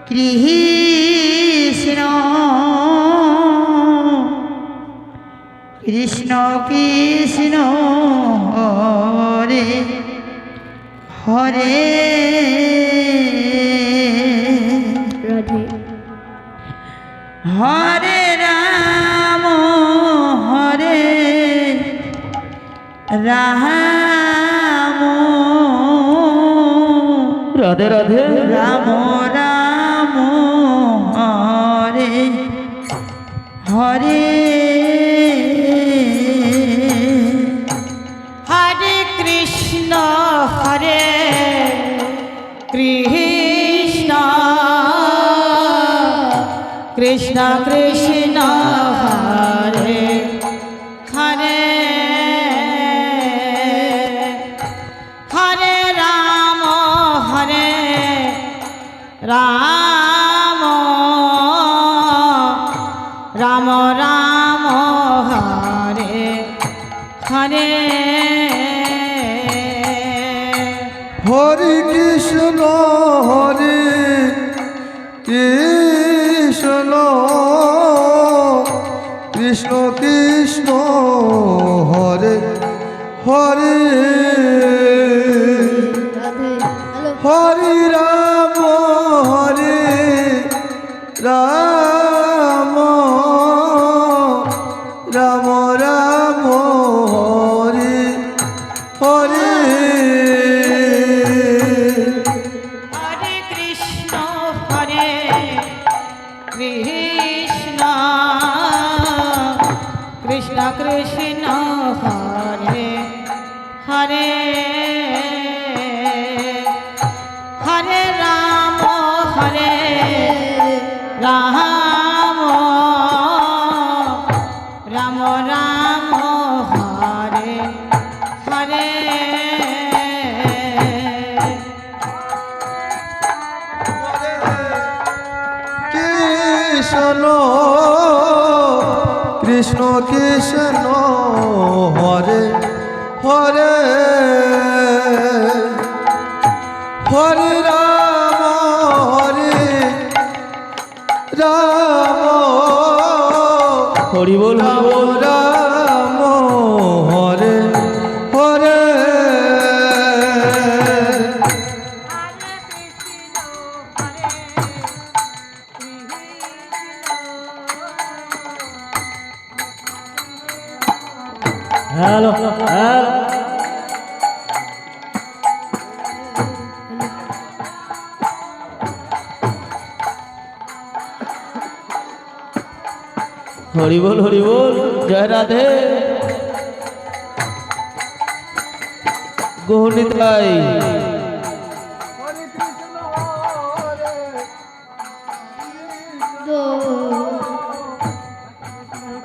Krishna Krishna Krishna Hare Hare Radhe হরে Ram Radhe Radhe Ram Ram Hare Hare Hare Krishna Krishna Krishna Krishna Hare Hare Hare Ram Ram Ram Ram Hare Hare Hare Krishna Krishna Krishna Hare Hare Hare Ram Ram Ram Ram Hare Hare Hare Krishna Krishna Krishna Krishna Hare Hare Hare Ram Ram Ram Ram Hare Hare Krishna Krishna Krishna Hare Hare Hare Ram Hari বল Ram Hare Hare hello hello Hari বল জয় Radhe গৌনিতাই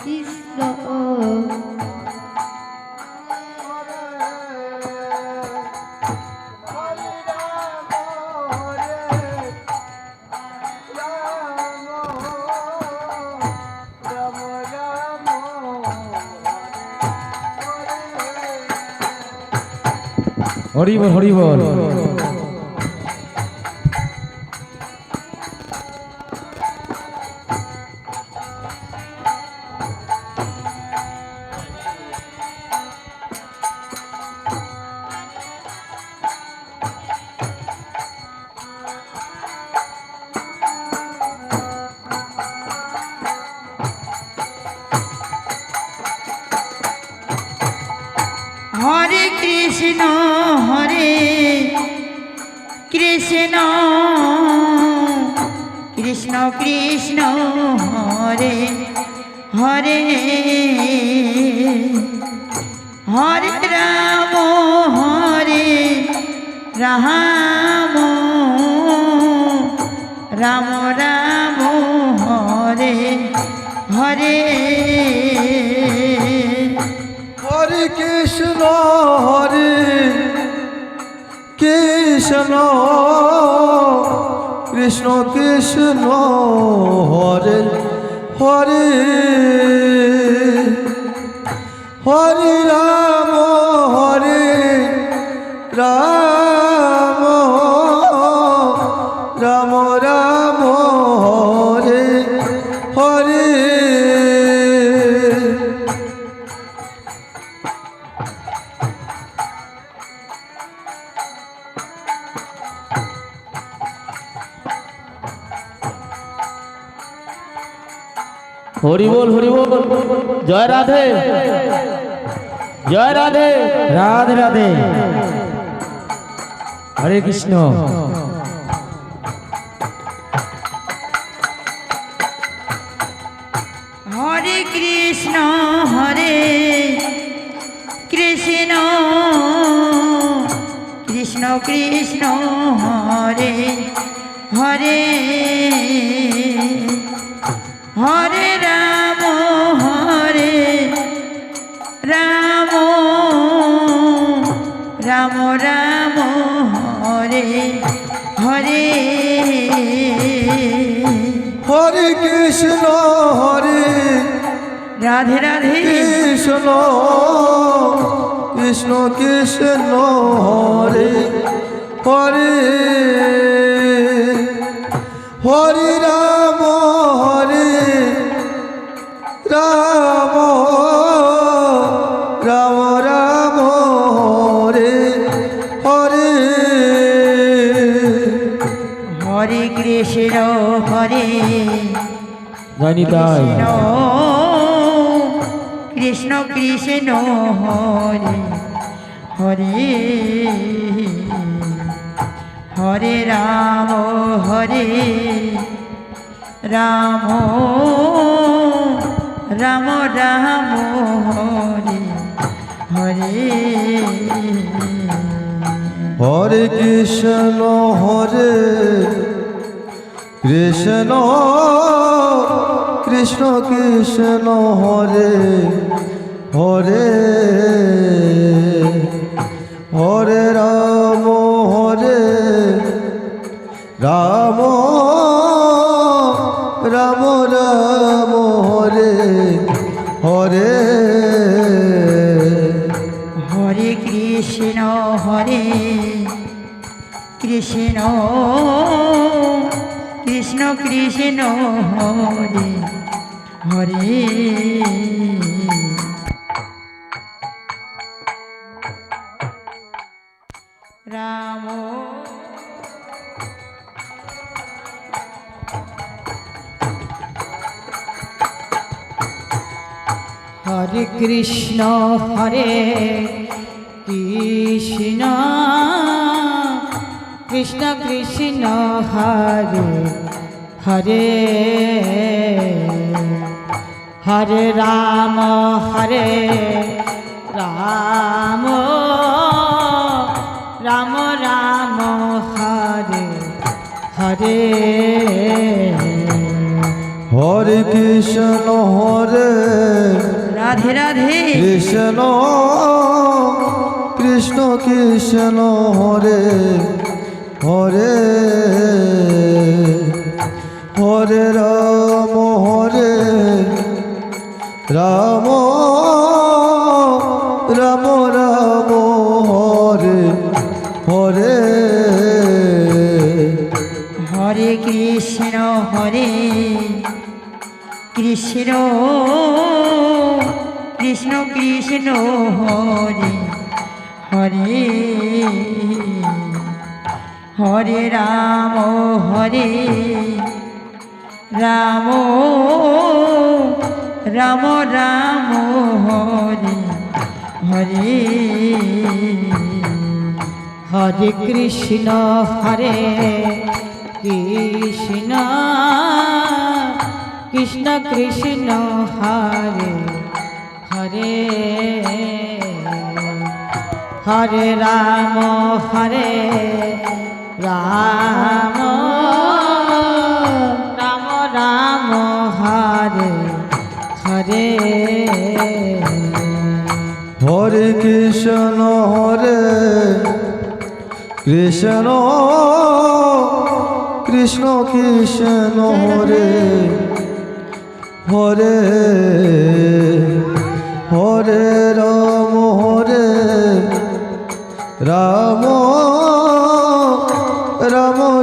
Krishna Hari বল হরে Krishna Krishna Krishna Krishna Hare Hare Hare Ram Ram Ram Ram Hare Hare Hare Krishna Krishna Krishna Krishna Hare Hare Hare Ram Ram Ram Ram Hari বল জয় Radhe জয় Radhe Radhe Radhe হরে Krishna হরে Krishna Krishna Krishna Hare Hare Hare Ram Ram Ram Ram Hare Hare Hare Krishna হরে Radhe Radhe Krishna Krishna Krishna Hare Hare Hare Ram Ram Ram Ram Hare Hare Hare Krishna হরে জয় Nitai Krishna Krishna Hare Hare Hare Ram Ram Ram Ram Hare Hare Hare Krishna হরে Krishna Krishna Krishna Hare Hare Hare Ram Ram Ram Ram Hare Hare Hare Krishna Krishna Krishna Hare Hare Ram হরে Krishna Krishna Krishna Hare Hare Hare Ram Ram Ram Ram Hare Hare Hare Krishna হরে Radhe Radhe Krishna Krishna Krishna Hare Hare Hare Ram Ram Ram Ram Hare Hare Hare Krishna Krishna Krishna Hare Hare Hare Ram Ram Ram Ram Hare Hare Hare Krishna Krishna Krishna Krishna Hare Hare Hare Ram Ram Ram Ram Hare Hare Hare Krishna হরে Krishna Krishna Krishna Hare Hare Hare Ram Ram Ram